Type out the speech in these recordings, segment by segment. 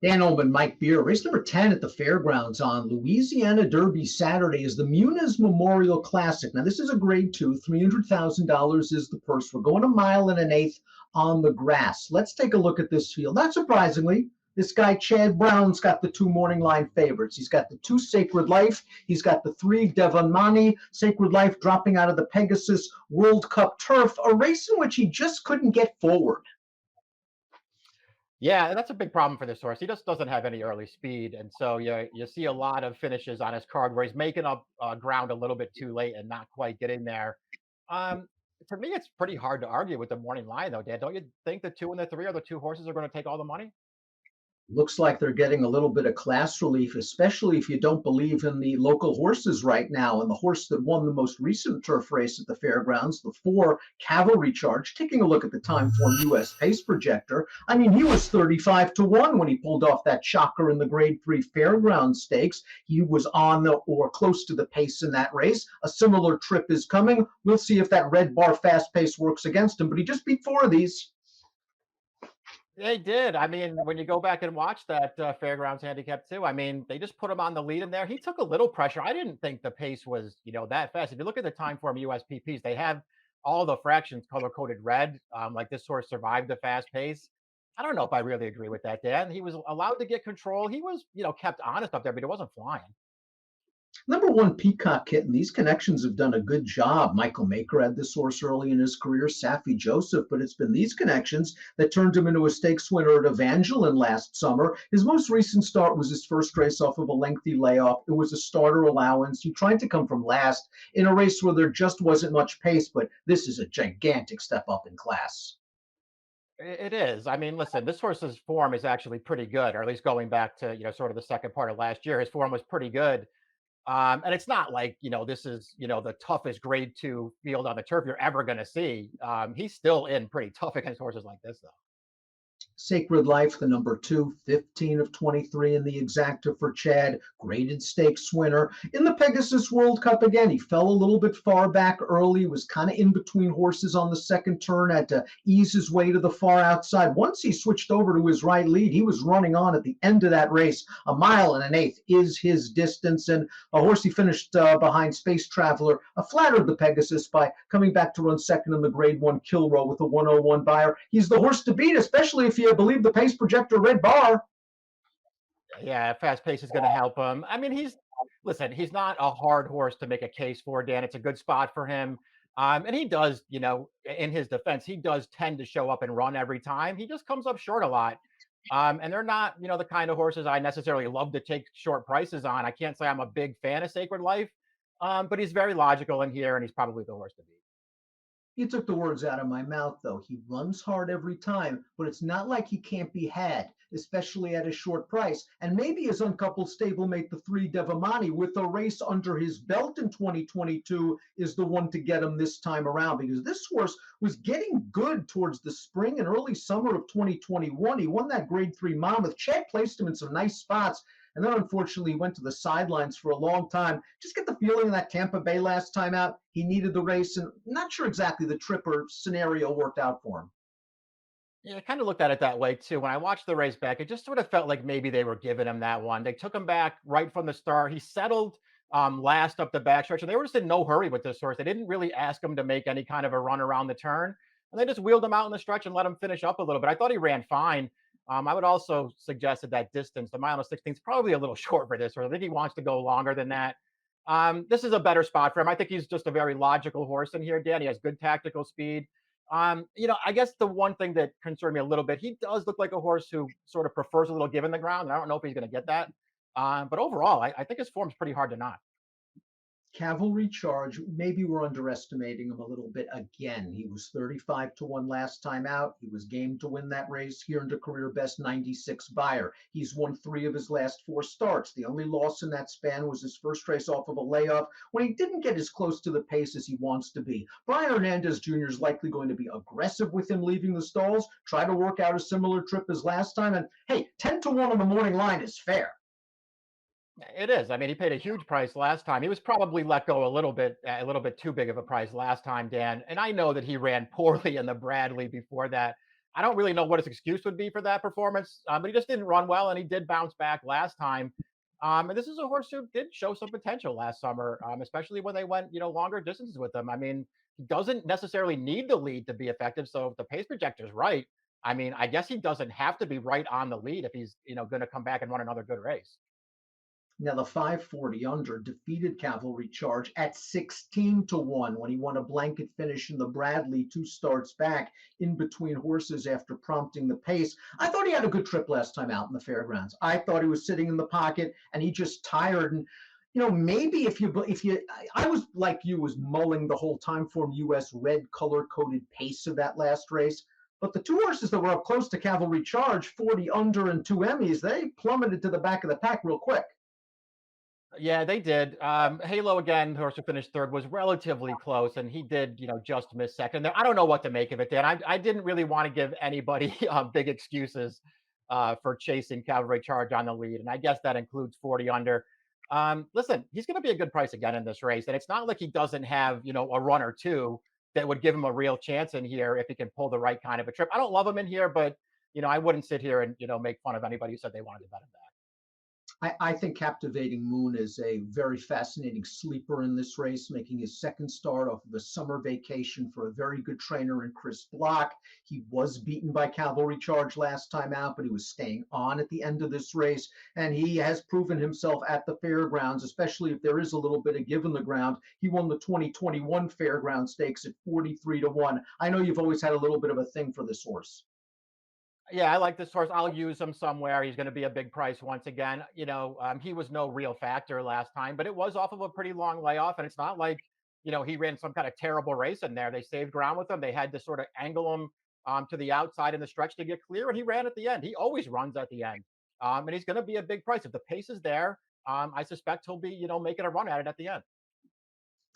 Dan Illman, Mike Beer. Race number 10 at the fairgrounds on Louisiana Derby Saturday is the Muniz Memorial Classic. Now, this is a grade two. $300,000 is the purse. We're going a mile and an eighth on the grass. Let's take a look at this field. Not surprisingly, this guy, Chad Brown's got the two morning line favorites. He's got the two Sacred Life. He's got the three Devon Money. Sacred Life dropping out of the Pegasus World Cup turf, a race in which he just couldn't get forward. Yeah, that's a big problem for this horse. He just doesn't have any early speed, and so you see a lot of finishes on his card where he's making up ground a little bit too late and not quite getting there. Um, to me, it's pretty hard to argue with the morning line, though, Dan. Don't you think the two and the three are the two horses are going to take all the money? Looks like they're getting a little bit of class relief, especially if you don't believe in the local horses right now. And the horse that won the most recent turf race at the fairgrounds, the 4 Cavalry Charge, taking a look at the time form US pace projector. I mean, he was 35-1 when he pulled off that shocker in the grade 3 fairground stakes. He was on the, or close to the pace in that race. A similar trip is coming. We'll see if that red bar fast pace works against him, but he just beat 4 of these. They did. I mean, when you go back and watch that Fairgrounds Handicap too, I mean, they just put him on the lead in there. He took a little pressure. I didn't think the pace was, that fast. If you look at the time form USPPs, they have all the fractions color coded red. Like this horse survived the fast pace. I don't know if I really agree with that, Dan. He was allowed to get control. He was, kept honest up there, but it wasn't flying. Number 1, Peacock Kitten. These connections have done a good job. Michael Maker had this horse early in his career, Safi Joseph, but it's been these connections that turned him into a stakes winner at Evangeline last summer. His most recent start was his first race off of a lengthy layoff. It was a starter allowance. He tried to come from last in a race where there just wasn't much pace, but this is a gigantic step up in class. It is. I mean, listen, this horse's form is actually pretty good, or at least going back to, sort of the second part of last year, his form was pretty good. And it's not like, this is, the toughest grade two field on the turf you're ever going to see. He's still in pretty tough against horses like this, though. Sacred Life, the number 2, 15 of 23 in the exacta for Chad, graded stakes winner. In the Pegasus World Cup again, he fell a little bit far back early, was kind of in between horses on the second turn, had to ease his way to the far outside. Once he switched over to his right lead, he was running on at the end of that race. A mile and an eighth is his distance, and a horse he finished behind Space Traveler flattered the Pegasus by coming back to run second in the grade 1 Kilrow with a 101 buyer. He's the horse to beat, especially if you believe the pace projector red bar. Yeah, fast pace is going to help him. I mean, he's not a hard horse to make a case for, Dan. It's a good spot for him. And he does, in his defense, he does tend to show up and run every time. He just comes up short a lot. And they're not, the kind of horses I necessarily love to take short prices on. I can't say I'm a big fan of Sacred Life, but he's very logical in here, and he's probably the horse to beat. You took the words out of my mouth, though. He runs hard every time, but it's not like he can't be had, especially at a short price. And maybe his uncoupled stablemate, the 3 Devamani, with a race under his belt in 2022, is the one to get him this time around, because this horse was getting good towards the spring and early summer of 2021. He won that grade 3 Monmouth. Chad placed him in some nice spots, and then unfortunately went to the sidelines for a long time. Just get the feeling that Tampa Bay last time out, he needed the race, and not sure exactly the trip or scenario worked out for him. Yeah, I kind of looked at it that way too. When I watched the race back, it just sort of felt like maybe they were giving him that one. They took him back right from the start. He settled last up the backstretch, and they were just in no hurry with this horse. They didn't really ask him to make any kind of a run around the turn, and they just wheeled him out in the stretch and let him finish up a little bit. I thought he ran fine. I would also suggest that distance, the mile and 16, is probably a little short for this horse. I think he wants to go longer than that. This is a better spot for him. I think he's just a very logical horse in here, Dan. He has good tactical speed. I guess the one thing that concerned me a little bit, he does look like a horse who sort of prefers a little give in the ground. And I don't know if he's going to get that. But overall, I think his form's pretty hard to knock. Cavalry Charge, maybe we're underestimating him a little bit again. He was 35-1 last time out. He was game to win that race here into career best 96 buyer. He's won 3 of his last 4 starts. The only loss in that span was his first race off of a layoff when he didn't get as close to the pace as he wants to be. Brian Hernandez Jr. is likely going to be aggressive with him leaving the stalls, try to work out a similar trip as last time. And hey, 10-1 on the morning line is fair. It is. I mean, he paid a huge price last time. He was probably let go a little bit too big of a price last time, Dan. And I know that he ran poorly in the Bradley before that. I don't really know what his excuse would be for that performance, but he just didn't run well, and he did bounce back last time. And this is a horse who did show some potential last summer, especially when they went, longer distances with him. I mean, he doesn't necessarily need the lead to be effective. So if the pace projector is right, I mean, I guess he doesn't have to be right on the lead if he's, going to come back and run another good race. Now, the 540 under defeated Cavalry Charge at 16 to 1 when he won a blanket finish in the Bradley 2 starts back in between horses after prompting the pace. I thought he had a good trip last time out in the fairgrounds. I thought he was sitting in the pocket and he just tired. And, maybe I was like you, was mulling the whole time form US red color coded pace of that last race. But the two horses that were up close to Cavalry Charge, 40 under and two Emmys, they plummeted to the back of the pack real quick. Yeah, they did. Halo again, the horse who finished third, was relatively close, and he did, just miss second there. I don't know what to make of it, Dan. I didn't really want to give anybody big excuses for chasing Cavalry Charge on the lead, and I guess that includes 40 under. Listen, he's going to be a good price again in this race, and it's not like he doesn't have, a run or two that would give him a real chance in here if he can pull the right kind of a trip. I don't love him in here, but I wouldn't sit here and make fun of anybody who said they wanted to bet him back. I think Captivating Moon is a very fascinating sleeper in this race, making his second start off of a summer vacation for a very good trainer in Chris Block. He was beaten by Cavalry Charge last time out, but he was staying on at the end of this race, and he has proven himself at the fairgrounds, especially if there is a little bit of give in the ground. He won the 2021 Fairground Stakes at 43 to 1. I know you've always had a little bit of a thing for this horse. Yeah, I like this horse. I'll use him somewhere. He's going to be a big price once again. He was no real factor last time, but it was off of a pretty long layoff, and it's not like he ran some kind of terrible race in there. They saved ground with him. They had to sort of angle him to the outside in the stretch to get clear, and he ran at the end. He always runs at the end, and he's going to be a big price if the pace is there. I suspect he'll be making a run at it at the end.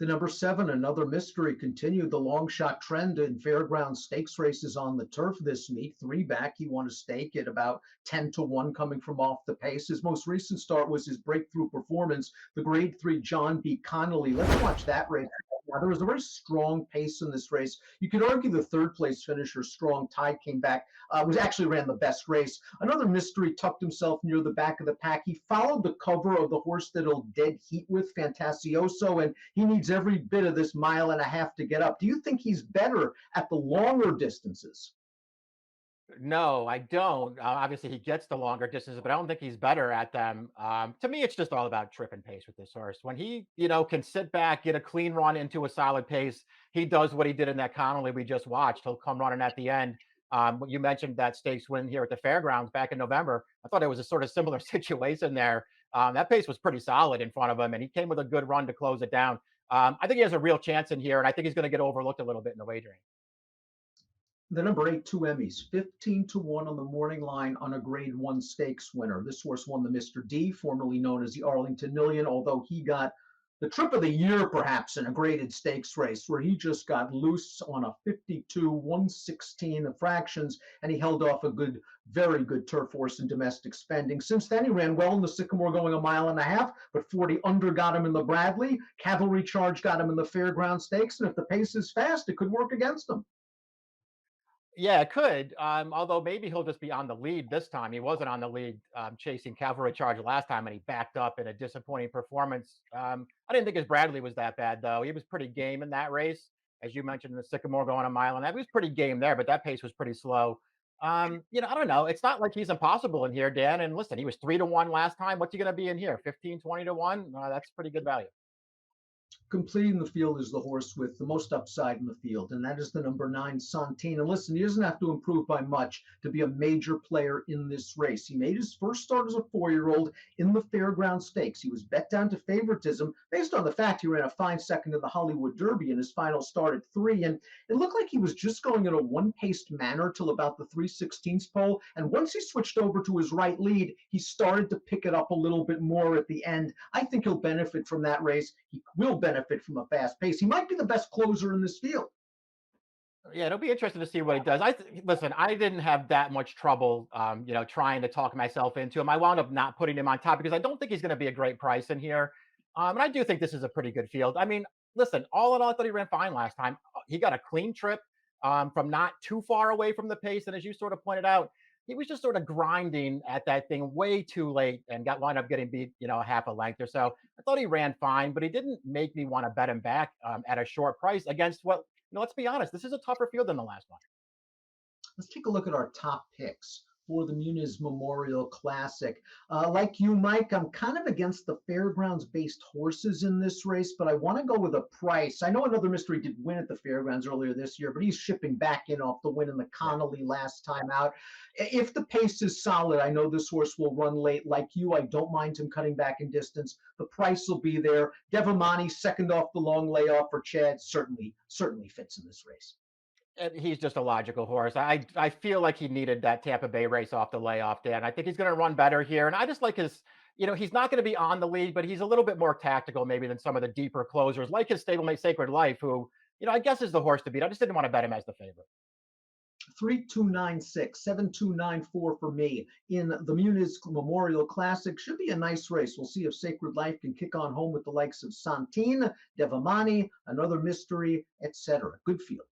The number 7, Another Mystery, continued the long shot trend in fairground stakes races on the turf this meet. Three back, he won a stake at about 10 to 1 coming from off the pace. His most recent start was his breakthrough performance, the grade 3 John B. Connolly. Let's watch that race. Now, there was a very strong pace in this race. You could argue the third place finisher, Strong Tide, came back, was actually ran the best race. Another Mystery tucked himself near the back of the pack. He followed the cover of the horse that he'll dead heat with, Fantasioso, and he needs every bit of this mile and a half to get up. Do you think he's better at the longer distances? No, I don't. Obviously, he gets the longer distances, but I don't think he's better at them. To me, it's just all about trip and pace with this horse. When he, can sit back, get a clean run into a solid pace, he does what he did in that Connolly we just watched. He'll come running at the end. You mentioned that stakes win here at the fairgrounds back in November. I thought it was a sort of similar situation there. That pace was pretty solid in front of him, and he came with a good run to close it down. I think he has a real chance in here, and I think he's going to get overlooked a little bit in the wagering. The number 8, Two Emmys, 15 to 1 on the morning line on a grade 1 stakes winner. This horse won the Mr. D, formerly known as the Arlington Million, although he got the trip of the year perhaps in a graded stakes race where he just got loose on a 52, 116 of fractions, and he held off a good, very good turf horse in domestic spending. Since then, he ran well in the Sycamore going a mile and a half, but 40 under got him in the Bradley. Cavalry Charge got him in the Fairground Stakes, and if the pace is fast, it could work against him. Yeah, it could. Although maybe he'll just be on the lead this time. He wasn't on the lead chasing Cavalry Charge last time, and he backed up in a disappointing performance. I didn't think his Bradley was that bad, though. He was pretty game in that race, as you mentioned in the Sycamore going a mile, and that was pretty game there, but that pace was pretty slow. I don't know. It's not like he's impossible in here, Dan. And listen, he was 3 to 1 last time. What's he going to be in here? 15, 20 to 1? That's pretty good value. Completing the field is the horse with the most upside in the field, and that is the number 9, Santine. And listen, he doesn't have to improve by much to be a major player in this race. He made his first start as a 4-year-old in the Fairground Stakes. He was bet down to favoritism based on the fact he ran a fine second in the Hollywood Derby in his final start at 3, and it looked like he was just going in a one-paced manner till about the 3/16 pole, and once he switched over to his right lead, he started to pick it up a little bit more at the end. I think he'll benefit from that race. He will benefit from a fast pace. He might be the best closer in this field. Yeah, it'll be interesting to see what he does. Listen. I didn't have that much trouble, trying to talk myself into him. I wound up not putting him on top because I don't think he's going to be a great price in here. And I do think this is a pretty good field. I mean, listen, all in all, I thought he ran fine last time. He got a clean trip. from not too far away from the pace. And as you sort of pointed out, he was just sort of grinding at that thing way too late and got wound up getting beat, a half a length or so. I thought he ran fine, but he didn't make me want to bet him back at a short price against what, let's be honest, this is a tougher field than the last one. Let's take a look at our top picks for the Muniz Memorial Classic. Like you, Mike, I'm kind of against the fairgrounds-based horses in this race, but I want to go with a price. I know another mystery did win at the fairgrounds earlier this year, but he's shipping back in off the win in the Connolly last time out. If the pace is solid, I know this horse will run late. Like you, I don't mind him cutting back in distance. The price will be there. Devamani, second off the long layoff for Chad, certainly fits in this race. And he's just a logical horse. I feel like he needed that Tampa Bay race off the layoff, Dan. I think he's going to run better here. And I just like his, he's not going to be on the lead, but he's a little bit more tactical maybe than some of the deeper closers, like his stablemate Sacred Life, who, I guess is the horse to beat. I just didn't want to bet him as the favorite. 3296, 7294 for me in the Muniz Memorial Classic. Should be a nice race. We'll see if Sacred Life can kick on home with the likes of Santine, Devamani, another mystery, etc. Good field.